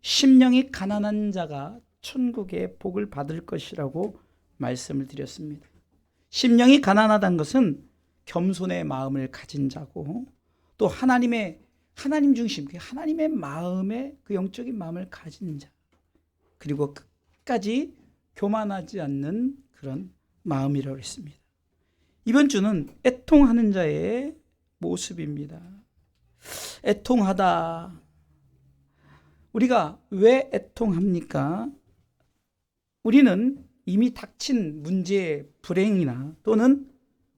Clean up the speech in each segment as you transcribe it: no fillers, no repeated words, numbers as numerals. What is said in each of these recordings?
심령이 가난한 자가 천국의 복을 받을 것이라고 말씀을 드렸습니다. 심령이 가난하다는 것은 겸손의 마음을 가진 자고, 또 하나님 중심, 하나님의 마음에 그 영적인 마음을 가진 자, 그리고 끝까지 교만하지 않는 그런 마음이라고 했습니다. 이번 주는 애통하는 자의 모습입니다. 애통하다. 우리가 왜 애통합니까? 우리는 이미 닥친 문제의 불행이나 또는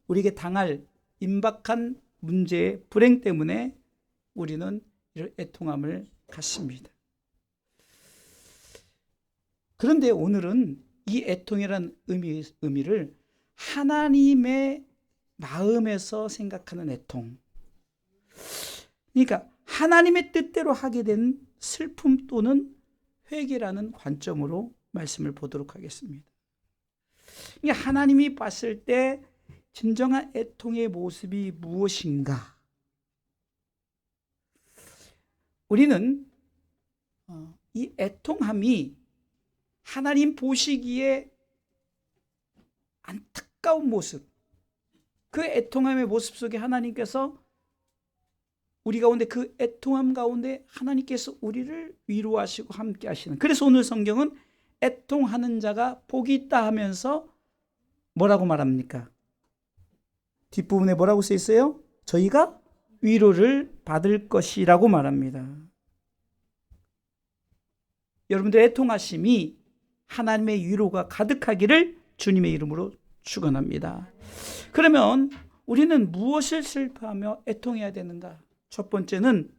우리에게 당할 임박한 문제의 불행 때문에 우리는 이런 애통함을 갖습니다. 그런데 오늘은 이 애통이라는 의미를 하나님의 마음에서 생각하는 애통, 그러니까 하나님의 뜻대로 하게 된 슬픔 또는 회개라는 관점으로 말씀을 보도록 하겠습니다. 하나님이 봤을 때 진정한 애통의 모습이 무엇인가? 우리는 이 애통함이 하나님 보시기에 안타까운 모습, 그 애통함의 모습 속에 하나님께서 우리 가운데, 그 애통함 가운데 하나님께서 우리를 위로하시고 함께 하시는, 그래서 오늘 성경은 애통하는 자가 복이 있다 하면서 뭐라고 말합니까? 뒷부분에 뭐라고 써 있어요? 저희가 위로를 받을 것이라고 말합니다. 여러분들의 애통하심이 하나님의 위로가 가득하기를 주님의 이름으로 축원합니다. 그러면 우리는 무엇을 슬퍼하며 애통해야 되는가? 첫 번째는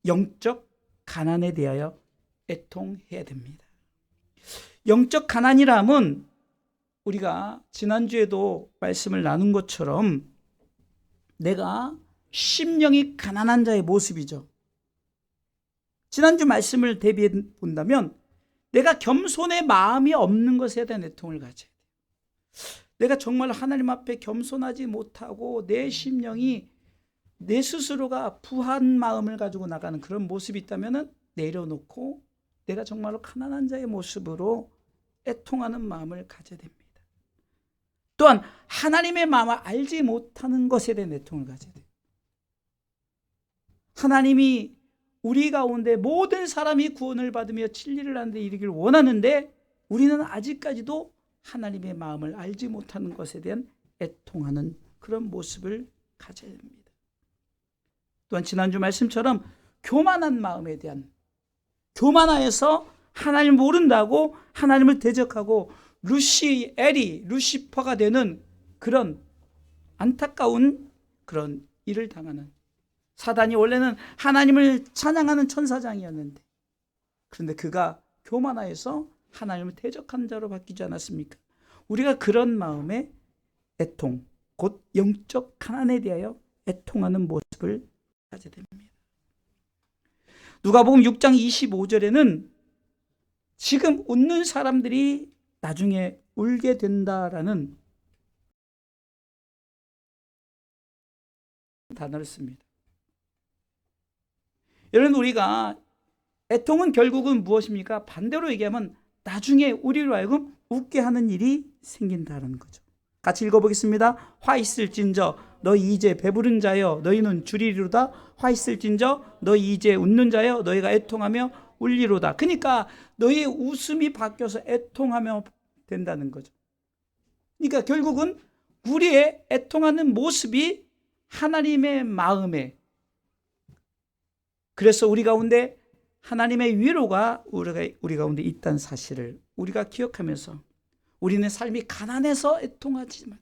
영적 가난에 대하여 애통해야 됩니다. 영적 가난이라면 우리가 지난주에도 말씀을 나눈 것처럼 내가 심령이 가난한 자의 모습이죠. 지난주 말씀을 대비해 본다면 내가 겸손의 마음이 없는 것에 대한 애통을 가져야 돼요. 내가 정말 하나님 앞에 겸손하지 못하고 내 심령이, 내 스스로가 부한 마음을 가지고 나가는 그런 모습이 있다면 내려놓고 내가 정말로 가난한 자의 모습으로 애통하는 마음을 가져야 됩니다. 또한 하나님의 마음을 알지 못하는 것에 대한 애통을 가져야 돼요. 하나님이 우리 가운데 모든 사람이 구원을 받으며 진리를 하는 데 이르기를 원하는데 우리는 아직까지도 하나님의 마음을 알지 못하는 것에 대한 애통하는 그런 모습을 가져야 됩니다. 또한 지난주 말씀처럼 교만한 마음에 대한, 교만하여서 하나님을 모른다고 하나님을 대적하고 루시퍼가 되는 그런 안타까운 그런 일을 당하는, 사단이 원래는 하나님을 찬양하는 천사장이었는데 그런데 그가 교만하여서 하나님을 대적한 자로 바뀌지 않았습니까? 우리가 그런 마음의 애통, 곧 영적 가난에 대하여 애통하는 모습을 가져야 됩니다. 누가복음 6장 25절에는 지금 웃는 사람들이 나중에 울게 된다라는 단어를 씁니다. 여러분, 우리가 애통은 결국은 무엇입니까? 반대로 얘기하면 나중에 우리로 하여금 웃게 하는 일이 생긴다는 거죠. 같이 읽어보겠습니다. 화 있을진저 너희 이제 배부른 자여 너희는 주리리로다. 화 있을진저 너희 이제 웃는 자여 너희가 애통하며 울리로다. 그러니까 너희의 웃음이 바뀌어서 애통하며 된다는 거죠. 그러니까 결국은 우리의 애통하는 모습이 하나님의 마음에, 그래서 우리 가운데 하나님의 위로가 우리 가운데 있다는 사실을 우리가 기억하면서 우리는 삶이 가난해서 애통하지만,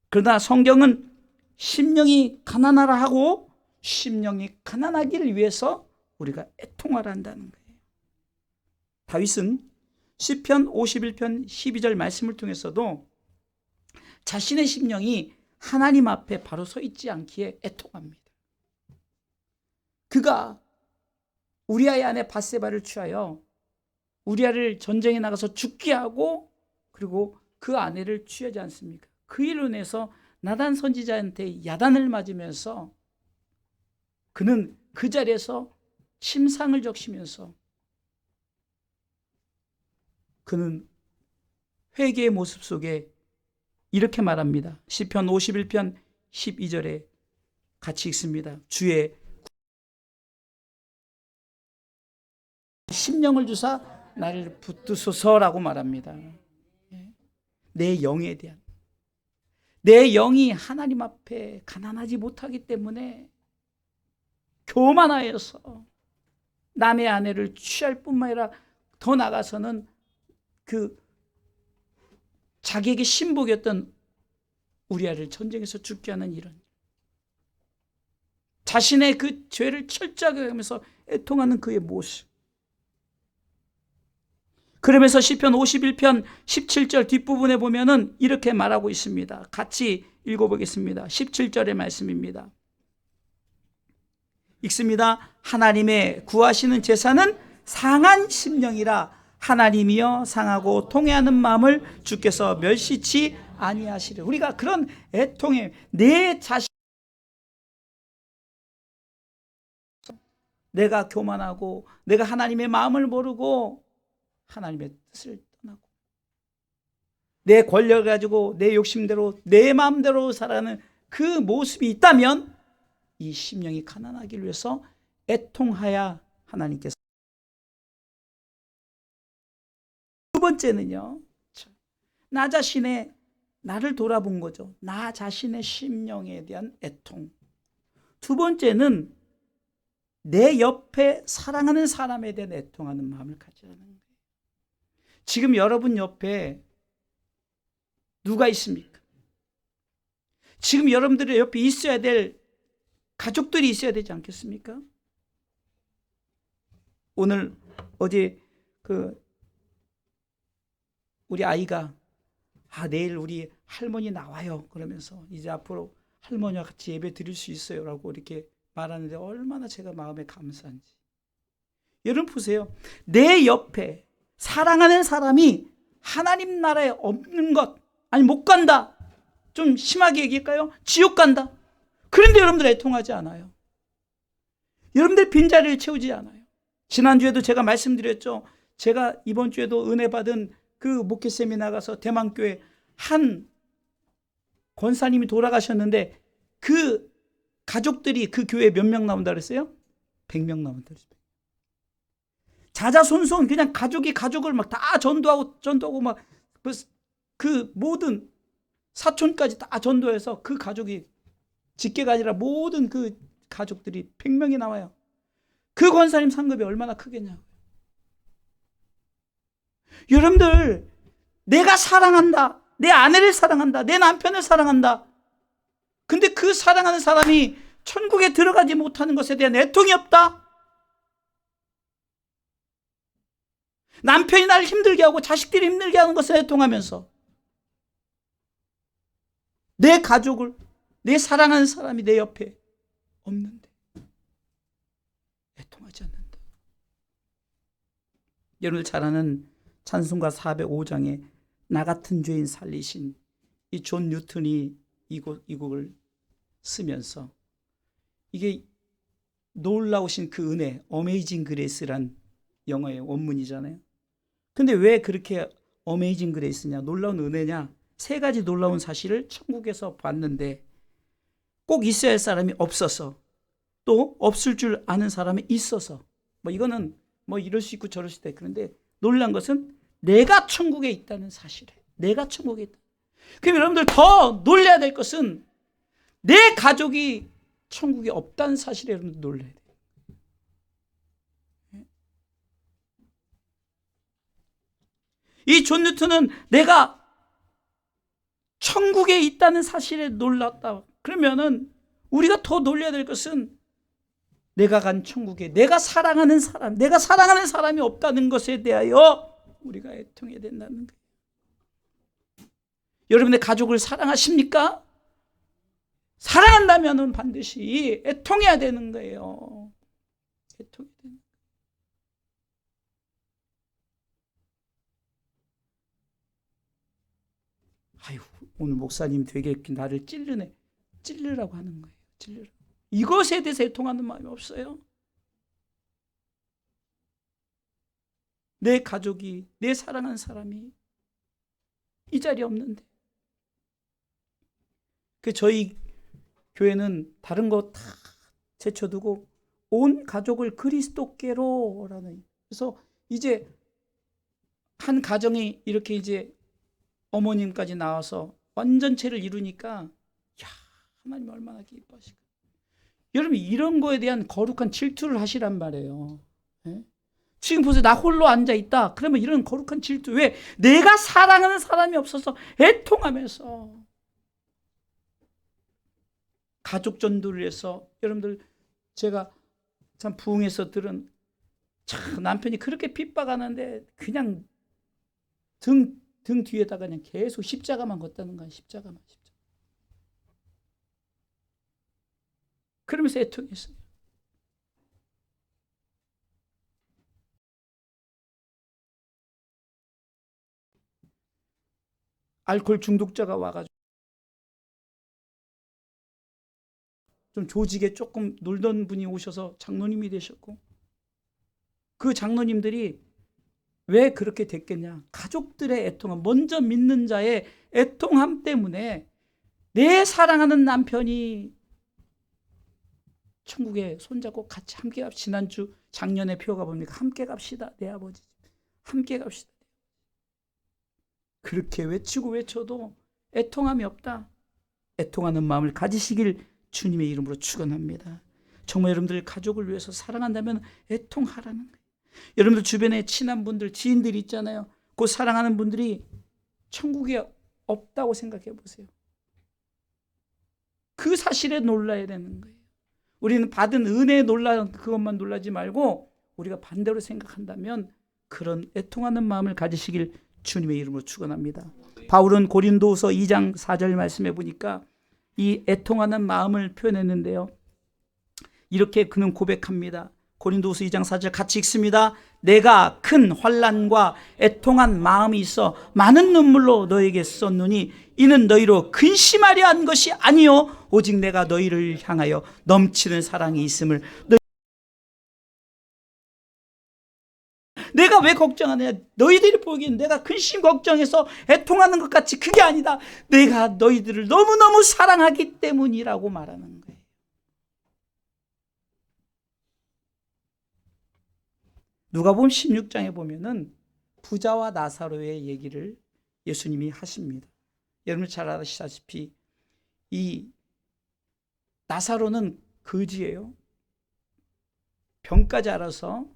그러나 성경은 심령이 가난하라 하고 심령이 가난하기를 위해서 우리가 애통하라 한다는 거예요. 다윗은 시편 51편 12절 말씀을 통해서도 자신의 심령이 하나님 앞에 바로 서 있지 않기에 애통합니다. 그가 우리아의 아내 밧세바를 취하여 우리아를 전쟁에 나가서 죽게 하고 그리고 그 아내를 취하지 않습니까? 그 일로 인해서 나단 선지자한테 야단을 맞으면서 그는 그 자리에서 침상을 적시면서 그는 회개의 모습 속에 이렇게 말합니다. 시편 51편 12절에 같이 읽습니다. 주의 심령을 주사 나를 붙드소서라고 말합니다. 내 영에 대한, 내 영이 하나님 앞에 가난하지 못하기 때문에 교만하여서 남의 아내를 취할 뿐만 아니라 더 나아가서는 그 자기에게 신복이었던 우리아를 전쟁에서 죽게 하는 이런, 자신의 그 죄를 철저하게 하면서 애통하는 그의 모습. 그러면서 시편 51편 17절 뒷부분에 보면은 이렇게 말하고 있습니다. 같이 읽어보겠습니다. 17절의 말씀입니다. 읽습니다. 하나님의 구하시는 제사는 상한 심령이라 하나님이여 상하고 통회하는 마음을 주께서 멸시치 아니하시려. 우리가 그런 애통에 내 자신, 내가 교만하고 내가 하나님의 마음을 모르고 하나님의 뜻을 떠나고 내 권력을 가지고 내 욕심대로 내 마음대로 살아가는 그 모습이 있다면 이 심령이 가난하기 위해서 애통하야 하나님께서. 두 번째는요, 나 자신의, 나를 돌아본 거죠. 나 자신의 심령에 대한 애통. 두 번째는 내 옆에 사랑하는 사람에 대한 애통하는 마음을 가지라는 거예요. 지금 여러분 옆에 누가 있습니까? 지금 여러분들의 옆에 있어야 될 가족들이 있어야 되지 않겠습니까? 오늘 어제 우리 아이가 내일 우리 할머니 나와요 그러면서 이제 앞으로 할머니와 같이 예배 드릴 수 있어요 라고 이렇게 말하는데 얼마나 제가 마음에 감사한지. 여러분 보세요. 내 옆에 사랑하는 사람이 하나님 나라에 없는 것, 아니 못 간다, 좀 심하게 얘기할까요? 지옥 간다. 그런데 여러분들 애통하지 않아요. 여러분들 빈자리를 채우지 않아요. 지난주에도 제가 말씀드렸죠. 제가 이번 주에도 은혜 받은 그 목회 세미나 가서 대만교회 한 권사님이 돌아가셨는데 그 가족들이 그 교회에 몇 명 나온다 그랬어요? 100명 나온다 그랬어요. 자자손손 그냥 가족이 가족을 막 다 전도하고 막 그 모든 사촌까지 다 전도해서 그 가족이 직계가 아니라 모든 그 가족들이 100명이 나와요. 그 권사님 상급이 얼마나 크겠냐고요. 여러분들, 내가 사랑한다, 내 아내를 사랑한다, 내 남편을 사랑한다. 근데 그 사랑하는 사람이 천국에 들어가지 못하는 것에 대한 애통이 없다. 남편이 나를 힘들게 하고 자식들이 힘들게 하는 것에 애통하면서 내 가족을, 내 사랑하는 사람이 내 옆에 없는데 애통하지 않는다. 여러분들 잘 아는 찬송가 405장에 나 같은 죄인 살리신 이 존 뉴턴이 이 곡을 쓰면서 이게 놀라우신 그 은혜, 어메이징 그레이스란 영어의 원문이잖아요. 근데 왜 그렇게 어메이징 그레이스냐, 놀라운 은혜냐, 세 가지 놀라운 사실을 천국에서 봤는데 꼭 있어야 할 사람이 없어서, 또 없을 줄 아는 사람이 있어서, 이거는 이럴 수 있고 저럴 수 있다. 그런데 놀란 것은 내가 천국에 있다는 사실에, 내가 천국에 있다. 그럼 여러분들 더 놀라야 될 것은 내 가족이 천국에 없다는 사실에 여러분들 놀라야 돼요. 이 존 뉴턴은 내가 천국에 있다는 사실에 놀랐다. 그러면은 우리가 더 놀라야 될 것은 내가 간 천국에 내가 사랑하는 사람이 없다는 것에 대하여 우리가 애통해야 된다는 거예요. 여러분의 가족을 사랑하십니까? 사랑한다면 반드시 애통해야 되는 거예요. 애통해야 되는 거예요. 아유, 오늘 목사님 되게 나를 찔르라고 하는 거예요. 찔르라고. 이것에 대해서 애통하는 마음이 없어요. 내 가족이, 내 사랑하는 사람이 이 자리에 없는데. 저희 교회는 다른 거 다 제쳐두고 온 가족을 그리스도께로라는, 그래서 이제 한 가정이 이렇게 이제 어머님까지 나와서 완전체를 이루니까, 야, 하나님 얼마나 기뻐하실까. 여러분, 이런 거에 대한 거룩한 질투를 하시란 말이에요. 네? 지금 보세요. 나 홀로 앉아있다. 그러면 이런 거룩한 질투. 왜? 내가 사랑하는 사람이 없어서 애통하면서. 가족 전도를 해서, 여러분들, 제가 참 부흥해서 들은, 참 남편이 그렇게 핍박하는데 그냥 등 뒤에다가 그냥 계속 십자가만 걷다는 거야. 십자가만. 그러면서 애통했어요. 알코올 중독자가 와가지고 좀 조직에 조금 놀던 분이 오셔서 장로님이 되셨고, 그 장로님들이 왜 그렇게 됐겠냐. 가족들의 애통함, 먼저 믿는 자의 애통함 때문에 내 사랑하는 남편이 천국에 손잡고 같이 함께 갑시다. 지난주 작년에 표가 뭡니까? 함께 갑시다. 내 아버지 함께 갑시다. 그렇게 외쳐도 애통함이 없다. 애통하는 마음을 가지시길 주님의 이름으로 축원합니다. 정말 여러분들 가족을 위해서 사랑한다면 애통하라는 거예요. 여러분들 주변에 친한 분들, 지인들이 있잖아요. 그 사랑하는 분들이 천국에 없다고 생각해 보세요. 그 사실에 놀라야 되는 거예요. 우리는 받은 은혜에 그것만 놀라지 말고 우리가 반대로 생각한다면 그런 애통하는 마음을 가지시길 주님의 이름으로 축원합니다. 바울은 고린도후서 2장 4절 말씀해 보니까 이 애통하는 마음을 표현했는데요. 이렇게 그는 고백합니다. 고린도후서 2장 4절 같이 읽습니다. 내가 큰 환난과 애통한 마음이 있어 많은 눈물로 너에게 썼노니 이는 너희로 근심하려 한 것이 아니요 오직 내가 너희를 향하여 넘치는 사랑이 있음을 내가 왜 걱정하느냐. 너희들이 보기엔 내가 근심 걱정해서 애통하는 것 같이 그게 아니다. 내가 너희들을 너무너무 사랑하기 때문이라고 말하는 거예요. 누가복음 16장에 보면은 부자와 나사로의 얘기를 예수님이 하십니다. 여러분 잘 아시다시피 이 나사로는 거지예요. 병까지 알아서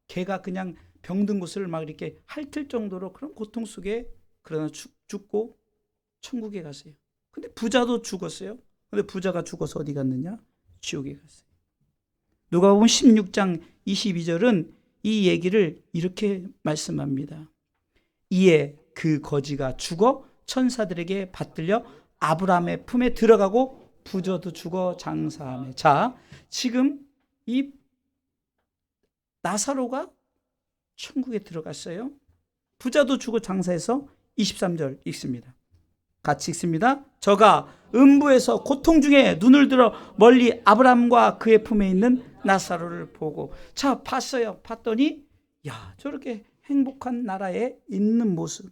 걔가 그냥 병든 곳을 막 이렇게 핥을 정도로 그런 고통 속에 그러나 죽고 천국에 갔어요. 근데 부자도 죽었어요. 근데 부자가 죽어서 어디 갔느냐? 지옥에 갔어요. 누가복음 16장 22절은 이 얘기를 이렇게 말씀합니다. 이에 그 거지가 죽어 천사들에게 받들려 아브라함의 품에 들어가고 부자도 죽어 장사하며. 자, 지금 이 나사로가 천국에 들어갔어요. 부자도 죽어 장사해서 23절 읽습니다. 같이 읽습니다. 저가 음부에서 고통 중에 눈을 들어 멀리 아브라함과 그의 품에 있는 나사로를 보고. 자, 봤어요. 봤더니 야, 저렇게 행복한 나라에 있는 모습.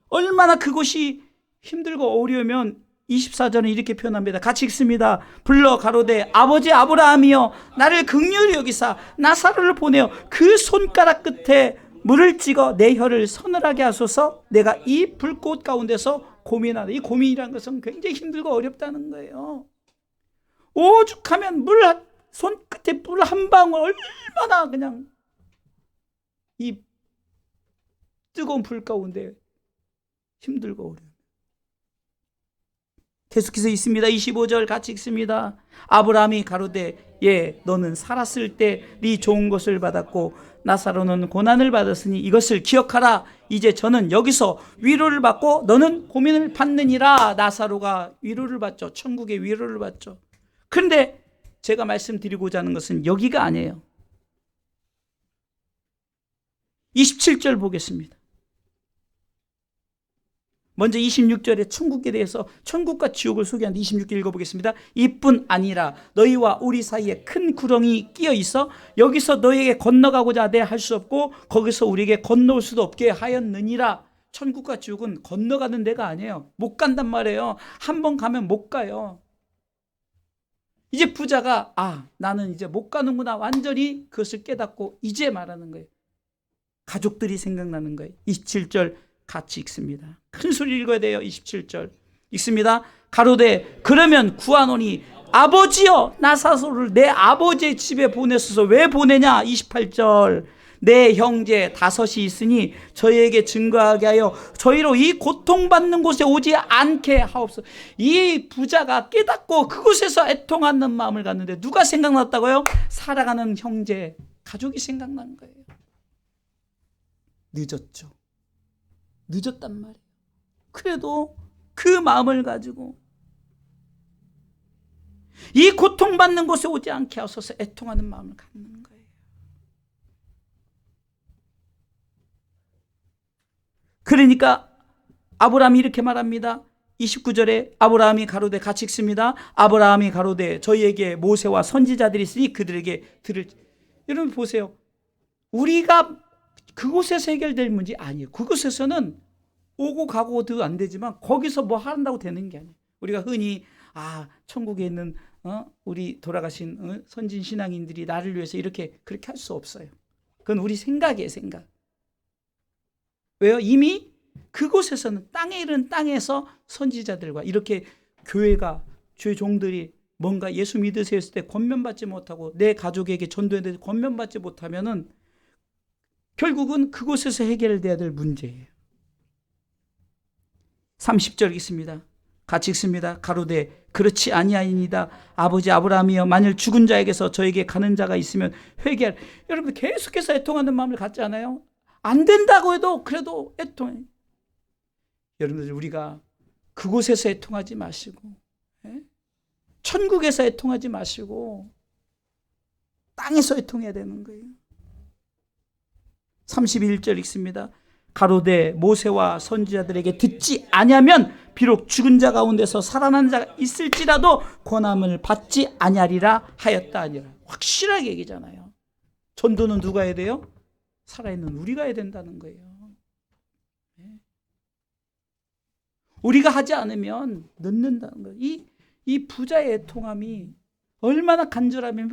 얼마나 그곳이 힘들고 어려우면 24절은 이렇게 표현합니다. 같이 읽습니다. 불러 가로되 아버지 아브라함이여 나를 긍휼히 여기사 나사로를 보내어 그 손가락 끝에 물을 찍어 내 혀를 서늘하게 하소서. 내가 이 불꽃 가운데서 고민하다. 이 고민이라는 것은 굉장히 힘들고 어렵다는 거예요. 오죽하면 손끝에 물 한 방울 얼마나 그냥 이 뜨거운 불 가운데 힘들고 어려워요. 계속해서 있습니다. 25절 같이 읽습니다. 아브라함이 가로되 예 너는 살았을 때 네 좋은 것을 받았고 나사로는 고난을 받았으니 이것을 기억하라. 이제 저는 여기서 위로를 받고 너는 고민을 받느니라. 나사로가 위로를 받죠. 천국의 위로를 받죠. 그런데 제가 말씀드리고자 하는 것은 여기가 아니에요. 27절 보겠습니다. 먼저 26절에 천국에 대해서 천국과 지옥을 소개하는데 26절 읽어보겠습니다. 이뿐 아니라 너희와 우리 사이에 큰 구렁이 끼어 있어 여기서 너희에게 건너가고자 하되 할 수 없고 거기서 우리에게 건너올 수도 없게 하였느니라. 천국과 지옥은 건너가는 데가 아니에요. 못 간단 말이에요. 한 번 가면 못 가요. 이제 부자가 나는 이제 못 가는구나 완전히 그것을 깨닫고 이제 말하는 거예요. 가족들이 생각나는 거예요. 27절 같이 읽습니다. 큰 소리 읽어야 돼요. 27절 읽습니다. 가로되 그러면 구하노니 아버지여 나사로를 내 아버지의 집에 보내소서. 왜 보내냐? 28절 내 형제 5이 있으니 저희에게 증거하게 하여 저희로 이 고통받는 곳에 오지 않게 하옵소서. 이 부자가 깨닫고 그곳에서 애통하는 마음을 갖는데 누가 생각났다고요? 살아가는 형제, 가족이 생각난 거예요. 늦었죠. 늦었단 말이에요. 그래도 그 마음을 가지고 이 고통받는 곳에 오지 않게 하소서 애통하는 마음을 갖는 거예요. 그러니까 아브라함이 이렇게 말합니다. 29절에 아브라함이 가로되 같이 읽습니다. 아브라함이 가로되 저희에게 모세와 선지자들이 있으니 그들에게 들을. 여러분 보세요. 우리가 그곳에서 해결될 문제 아니에요. 그곳에서는 오고 가고도 안 되지만 거기서 뭐 한다고 되는 게 아니에요. 우리가 흔히 천국에 있는 우리 돌아가신 선진 신앙인들이 나를 위해서 그렇게 할 수 없어요. 그건 우리 생각이에요. 생각. 왜요? 이미 그곳에서는 땅에 이른 땅에서 선지자들과 이렇게 교회가 주의 종들이 뭔가 예수 믿으세요 했을 때 권면받지 못하고 내 가족에게 전도했는데 권면받지 못하면은 결국은 그곳에서 해결돼야 될 문제예요. 30절 있습니다. 같이 읽습니다. 가로되 그렇지 아니하이니다. 아버지 아브라함이여 만일 죽은 자에게서 저에게 가는 자가 있으면 회개할. 여러분 계속해서 애통하는 마음을 갖지 않아요? 안 된다고 해도 그래도 애통해. 여러분들 우리가 그곳에서 애통하지 마시고 천국에서 애통하지 마시고 땅에서 애통해야 되는 거예요. 31절 읽습니다. 가로되 모세와 선지자들에게 듣지 아니하면 비록 죽은 자 가운데서 살아난 자가 있을지라도 권함을 받지 아니하리라 하였다 아니라. 확실하게 얘기잖아요. 전도는 누가 해야 돼요? 살아있는 우리가 해야 된다는 거예요. 우리가 하지 않으면 늦는다는 거예요. 이 부자의 애통함이 얼마나 간절하면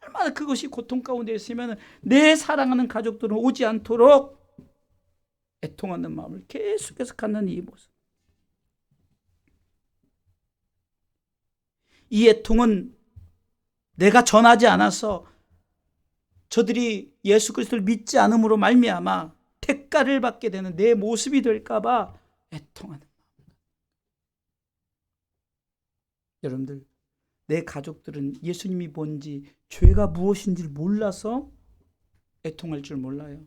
얼마나 그것이 고통 가운데 있으면 내 사랑하는 가족들은 오지 않도록 애통하는 마음을 계속해서 갖는 이 모습. 이 애통은 내가 전하지 않아서 저들이 예수 그리스도를 믿지 않음으로 말미암아 대가를 받게 되는 내 모습이 될까 봐 애통하는 마음. 여러분들 내 가족들은 예수님이 뭔지 죄가 무엇인지를 몰라서 애통할 줄 몰라요.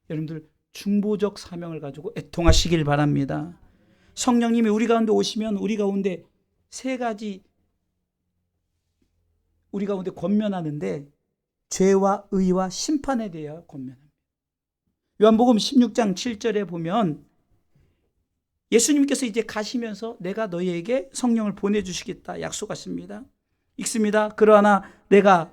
여러분들 중보적 사명을 가지고 애통하시길 바랍니다. 성령님이 우리 가운데 오시면 우리 가운데 세 가지 우리 가운데 권면하는데 죄와 의와 심판에 대하여 권면합니다. 요한복음 16장 7절에 보면 예수님께서 이제 가시면서 내가 너희에게 성령을 보내주시겠다 약속하십니다. 읽습니다. 그러나 내가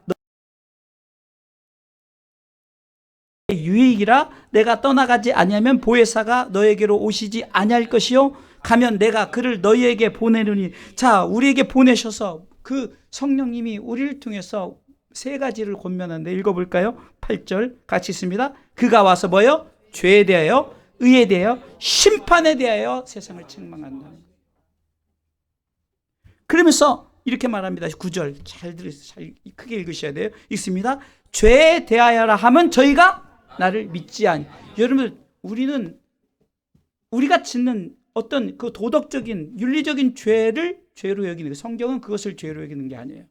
유익이라 내가 떠나가지 아니하면 보혜사가 너에게로 오시지 아니할 것이요 가면 내가 그를 너희에게 보내느니. 자, 우리에게 보내셔서 그 성령님이 우리를 통해서 세 가지를 권면하는데 읽어볼까요? 8절 같이 있습니다. 그가 와서 뭐요? 죄에 대하여 의에 대하여 심판에 대하여 세상을 책망한다. 그러면서 이렇게 말합니다. 9절 잘 들으세요. 잘 크게 읽으셔야 돼요. 읽습니다. 죄에 대하여라 하면 저희가 나를 믿지 아니. 여러분 우리는 우리가 짓는 어떤 그 도덕적인 윤리적인 죄를 죄로 여기는 거예요. 성경은 그것을 죄로 여기는 게 아니에요.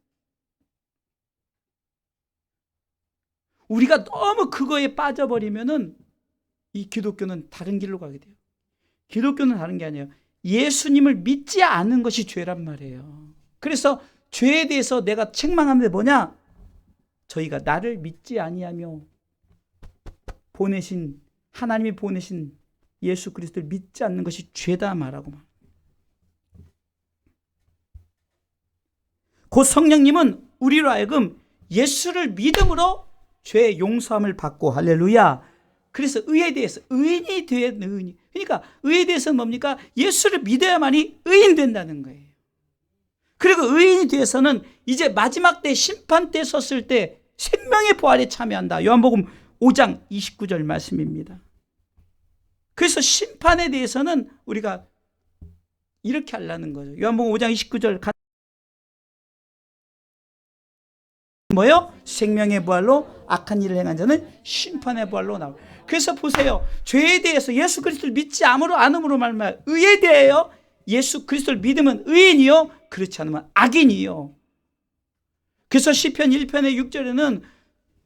우리가 너무 그거에 빠져버리면은 이 기독교는 다른 길로 가게 돼요. 기독교는 다른 게 아니에요. 예수님을 믿지 않은 것이 죄란 말이에요. 그래서 죄에 대해서 내가 책망하는 게 뭐냐? 저희가 나를 믿지 아니하며 보내신 하나님이 보내신 예수 그리스도를 믿지 않는 것이 죄다 말하고 말. 곧 성령님은 우리로 하여금 예수를 믿음으로 죄의 용서함을 받고, 할렐루야. 그래서 의에 대해서 의인이 되는 의인이. 그러니까 의에 대해서는 뭡니까? 예수를 믿어야만이 의인 된다는 거예요. 그리고 의인이 되어서는 이제 마지막 때 심판 때 섰을 때 생명의 부활에 참여한다. 요한복음 5장 29절 말씀입니다. 그래서 심판에 대해서는 우리가 이렇게 하려는 거죠. 요한복음 5장 29절 뭐요? 생명의 부활로 악한 일을 행한 자는 심판의 부활로 나와. 그래서 보세요. 죄에 대해서 예수 그리스도를 믿지 않음으로 말미암아 의에 대하여 예수 그리스도를 믿으면 의인이요, 그렇지 않으면 악인이요. 그래서 시편 1편의 6절에는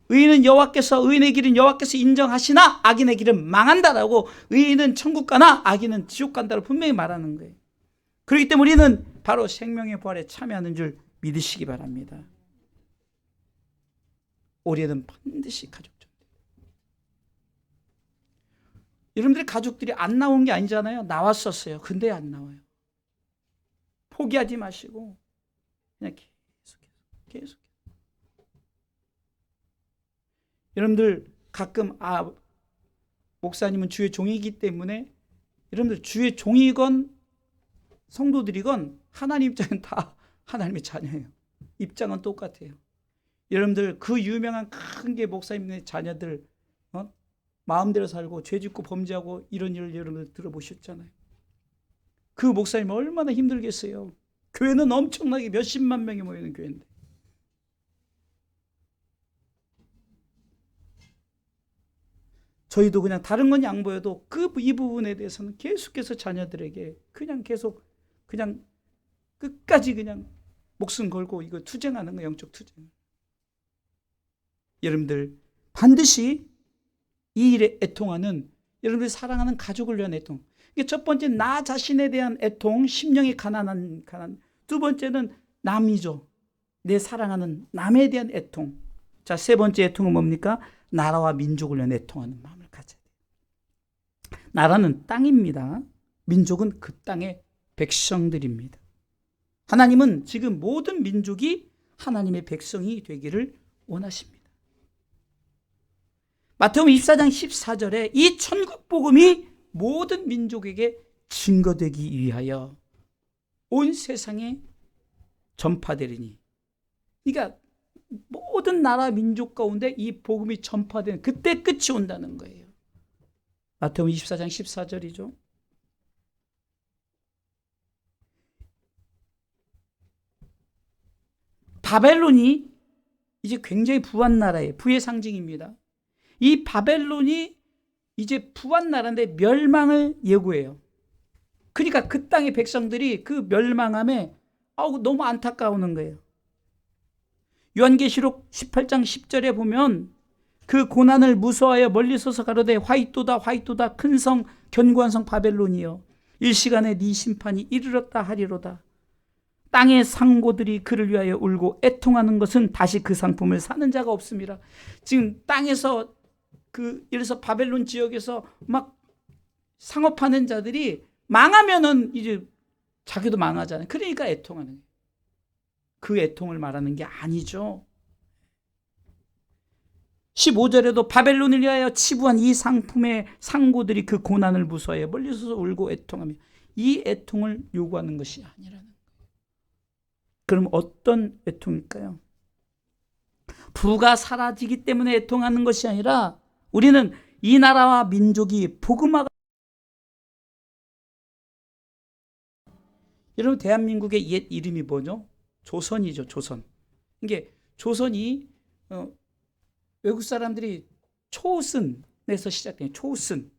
의인은 여호와께서, 의인의 길은 여호와께서 인정하시나 악인의 길은 망한다라고, 의인은 천국 가나 악인은 지옥 간다고 분명히 말하는 거예요. 그렇기 때문에 우리는 바로 생명의 부활에 참여하는 줄 믿으시기 바랍니다. 올해는 반드시 가족 전대. 여러분들의 가족들이 안 나온 게 아니잖아요. 나왔었어요. 근데 안 나와요. 포기하지 마시고 그냥 계속. 여러분들 가끔 목사님은 주의 종이기 때문에, 여러분들 주의 종이건 성도들이건 하나님 입장은 다 하나님의 자녀예요. 입장은 똑같아요. 여러분들 그 유명한 큰 게 목사님의 자녀들 마음대로 살고 죄 짓고 범죄하고 이런 일을 여러분들 들어보셨잖아요. 그 목사님 얼마나 힘들겠어요. 교회는 엄청나게 몇십만 명이 모이는 교회인데. 저희도 그냥 다른 건 양보해도 이 부분에 대해서는 계속해서 자녀들에게 그냥 계속 그냥 끝까지 그냥 목숨 걸고 이거 투쟁하는 거, 영적 투쟁. 여러분들 반드시 이 일에 애통하는, 여러분들이 사랑하는 가족을 위한 애통. 이게 첫 번째 나 자신에 대한 애통, 심령이 가난. 두 번째는 남이죠. 내 사랑하는 남에 대한 애통. 자, 세 번째 애통은 뭡니까? 나라와 민족을 위한 애통하는 마음을 가져야 돼요. 나라는 땅입니다. 민족은 그 땅의 백성들입니다. 하나님은 지금 모든 민족이 하나님의 백성이 되기를 원하십니다. 마태복음 24장 14절에 이 천국 복음이 모든 민족에게 증거되기 위하여 온 세상에 전파되리니. 그러니까 모든 나라 민족 가운데 이 복음이 전파되는 그때 끝이 온다는 거예요. 마태복음 24장 14절이죠. 바벨론이 이제 굉장히 부한 나라예요. 부의 상징입니다. 이 바벨론이 이제 부한 나라인데 멸망을 예고해요. 그러니까 그 땅의 백성들이 그 멸망함에 너무 안타까워하는 거예요. 요한계시록 18장 10절에 보면 그 고난을 무서워하여 멀리 서서 가로되 화이토다 화이토다 큰 성 견고한 성 바벨론이여 일시간에 네 심판이 이르렀다 하리로다. 땅의 상고들이 그를 위하여 울고 애통하는 것은 다시 그 상품을 사는 자가 없습니다. 지금 땅에서 예를 들어서 바벨론 지역에서 막 상업하는 자들이 망하면은 이제 자기도 망하잖아요. 그러니까 애통하는 거예요. 그 애통을 말하는 게 아니죠. 15절에도 바벨론을 위하여 치부한 이 상품의 상고들이 그 고난을 무서워해 멀리서 울고 애통하며, 이 애통을 요구하는 것이 아니라는 거예요. 그럼 어떤 애통일까요? 부가 사라지기 때문에 애통하는 것이 아니라 우리는 이 나라와 민족이 복음화가, 여러분 대한민국의 옛 이름이 뭐죠? 조선이죠. 조선. 이게 조선이 외국 사람들이 초슨에서 시작된 초슨.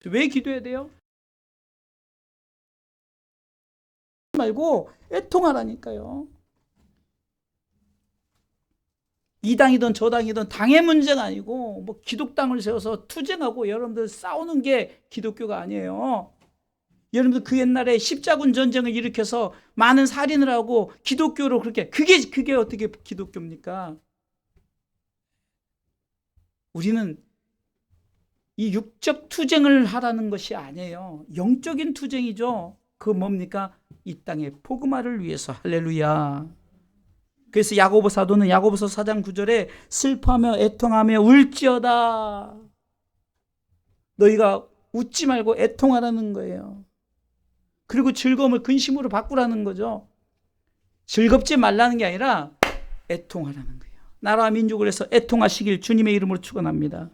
왜 기도해야 돼요? 말고 애통하라니까요. 이 당이든 저 당이든 당의 문제가 아니고 뭐 기독당을 세워서 투쟁하고 여러분들 싸우는 게 기독교가 아니에요. 여러분들 그 옛날에 십자군 전쟁을 일으켜서 많은 살인을 하고 기독교로 그렇게 그게 어떻게 기독교입니까? 우리는 이 육적 투쟁을 하라는 것이 아니에요. 영적인 투쟁이죠. 그 뭡니까? 이 땅의 복음화를 위해서. 할렐루야. 그래서 야고보 사도는 야고보서 4장 9절에 슬퍼하며 애통하며 울지어다. 너희가 웃지 말고 애통하라는 거예요. 그리고 즐거움을 근심으로 바꾸라는 거죠. 즐겁지 말라는 게 아니라 애통하라는 거예요. 나라와 민족을 위해서 애통하시길 주님의 이름으로 축원합니다.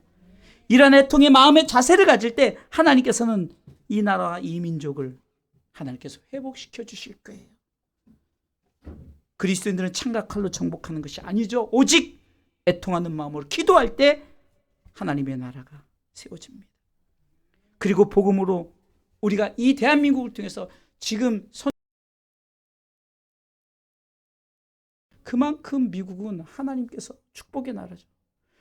이런 애통의 마음의 자세를 가질 때 하나님께서는 이 나라와 이 민족을 하나님께서 회복시켜 주실 거예요. 그리스도인들은 창과 칼로 정복하는 것이 아니죠. 오직 애통하는 마음으로 기도할 때 하나님의 나라가 세워집니다. 그리고 복음으로 우리가 이 대한민국을 통해서 지금 그만큼 미국은 하나님께서 축복의 나라죠.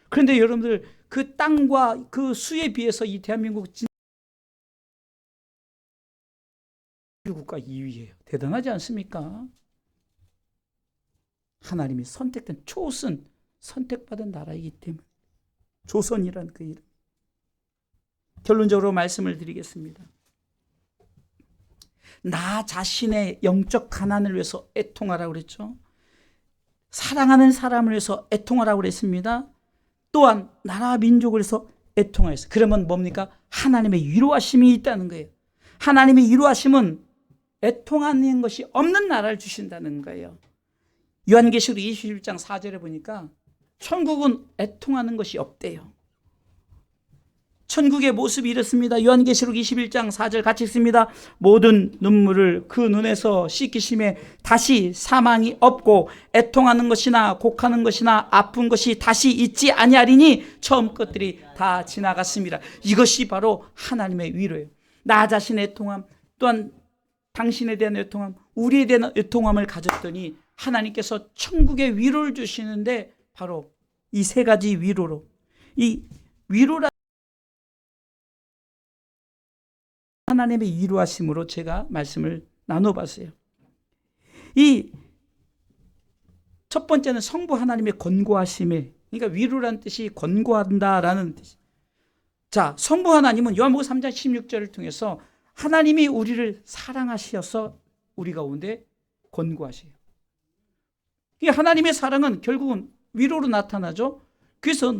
그런데 여러분들 그 땅과 그 수에 비해서 이 대한민국 국가 2위예요. 대단하지 않습니까? 하나님이 선택된 초선 선택받은 나라이기 때문에 조선이란 그 이름. 결론적으로 말씀을 드리겠습니다. 나 자신의 영적 가난을 위해서 애통하라고 그랬죠. 사랑하는 사람을 위해서 애통하라고 그랬습니다. 또한 나라 민족을 위해서 애통하였어요. 그러면 뭡니까? 하나님의 위로하심이 있다는 거예요. 하나님의 위로하심은 애통하는 것이 없는 나라를 주신다는 거예요. 요한계시록 21장 4절에 보니까 천국은 애통하는 것이 없대요. 천국의 모습이 이렇습니다. 요한계시록 21장 4절 같이 읽습니다. 모든 눈물을 그 눈에서 씻기심에 다시 사망이 없고 애통하는 것이나 곡하는 것이나 아픈 것이 다시 있지 아니하리니 처음 것들이 다 지나갔습니다. 이것이 바로 하나님의 위로예요. 나 자신의 애통함, 또한 당신에 대한 애통함, 우리에 대한 애통함을 가졌더니 하나님께서 천국의 위로를 주시는데 바로 이 세 가지 위로로, 이 위로라 하나님의 위로하심으로 제가 말씀을 나눠봤어요. 이 첫 번째는 성부 하나님의 권고하심에, 그러니까 위로라는 뜻이 권고한다라는 뜻이. 자, 성부 하나님은 요한복음 3장 16절을 통해서 하나님이 우리를 사랑하셔서 우리 가운데 권고하세요. 이 하나님의 사랑은 결국은 위로로 나타나죠. 그래서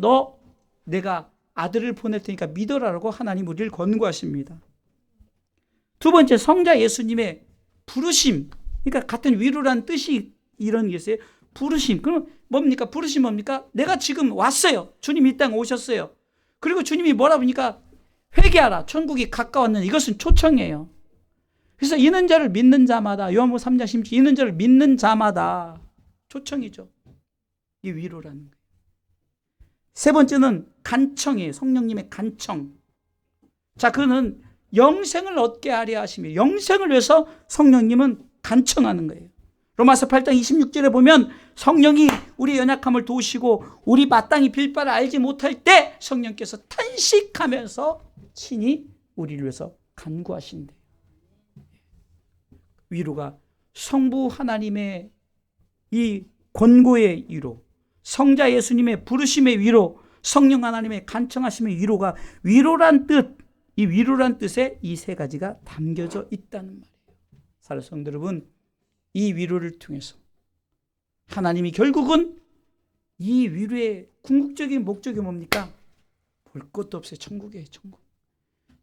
내가 아들을 보낼 테니까 믿어라라고 하나님 우리를 권고하십니다. 두 번째, 성자 예수님의 부르심. 그러니까 같은 위로라는 뜻이 이런 게 있어요. 부르심. 그럼 뭡니까? 부르심 뭡니까? 내가 지금 왔어요. 주님 이 땅에 오셨어요. 그리고 주님이 뭐라 보니까 회개하라. 천국이 가까웠는 이것은 초청이에요. 그래서 이는 자를 믿는 자마다, 요한복음 3장 16절, 이는 자를 믿는 자마다 초청이죠. 이 위로라는 거예요. 세 번째는 간청이에요. 성령님의 간청. 자, 그는 영생을 얻게 하려 하시며 영생을 위해서 성령님은 간청하는 거예요. 로마서 8장 26절에 보면 성령이 우리 연약함을 도우시고 우리 마땅히 빌 바를 알지 못할 때 성령께서 탄식하면서 친히 우리를 위해서 간구하신대요. 위로가 성부 하나님의 이 권고의 위로, 성자 예수님의 부르심의 위로, 성령 하나님의 간청하심의 위로가 위로란 뜻, 이 위로란 뜻에 이 세 가지가 담겨져 있다는 말이에요. 사랑하는 성도 여러분, 이 위로를 통해서 하나님이 결국은 이 위로의 궁극적인 목적이 뭡니까? 볼 것도 없어요. 천국이에요. 천국.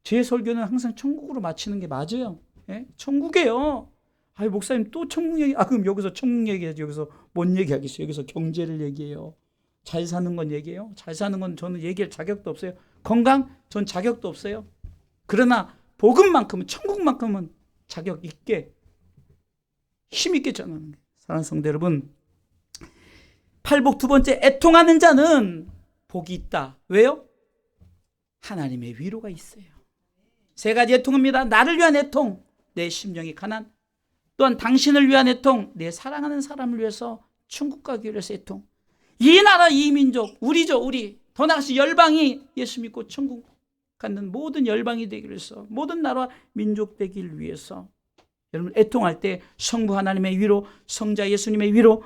제 설교는 항상 천국으로 마치는 게 맞아요. 예? 천국이에요. 아유, 목사님 또 천국 얘기. 그럼 여기서 천국 얘기해야지. 여기서 뭔 얘기하겠어요? 여기서 경제를 얘기해요. 잘 사는 건 얘기해요. 잘 사는 건 저는 얘기할 자격도 없어요. 건강? 전 자격도 없어요. 그러나 복음만큼은, 천국만큼은 자격 있게, 힘 있게 전하는 거예요. 사랑하는 성도 여러분, 팔복 두 번째, 애통하는 자는 복이 있다. 왜요? 하나님의 위로가 있어요. 세 가지 애통입니다. 나를 위한 애통, 내 심령의 가난. 또한 당신을 위한 애통, 내 사랑하는 사람을 위해서 천국 가기 위해서 애통. 이 나라 이 민족, 우리죠, 우리. 더 나아가서 열방이 예수 믿고 천국 갖는 모든 열방이 되기 위해서, 모든 나라 민족 되길 위해서 여러분 애통할 때 성부 하나님의 위로, 성자 예수님의 위로,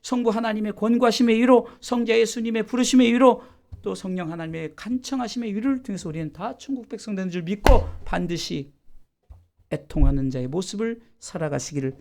성부 하나님의 권고하심의 위로, 성자 예수님의 부르심의 위로, 또 성령 하나님의 간청하심의 위로를 통해서 우리는 다 천국 백성 되는 줄 믿고 반드시 애통하는 자의 모습을 살아가시기를